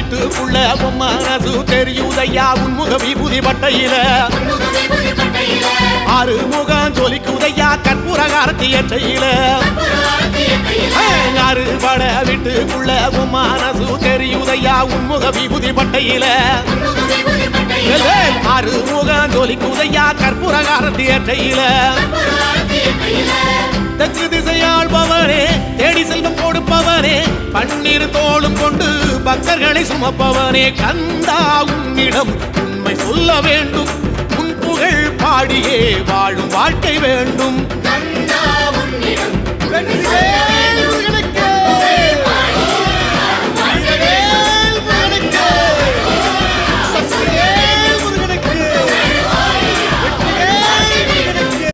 வீட்டுக்குள்ள உன் மனசு தெரியுதையா உன்முக விபூதி பட்டையில ஆறு முகம் ஜொலிக்குதையா கற்பூர காரத்தி எற்றையில அறுபட வீட்டுக்குள்ள உன் மனசு தெரியுதையா உன்முக விபூதி பட்டையில ஆறு முகம் ஜொலிக்குதையா கற்பூர காரத்தி எற்றையில தெற்கு திசையாள்பவனே தேடி செல்வம் கொடுப்பவனே பன்னீர் தோளும் கொண்டு பக்தர்களை சுமப்பவனே கந்தா உன்னிடம் உண்மை சொல்ல வேண்டும் உன் புகழ் பாடியே வாழும் வாழ்க்கை வேண்டும்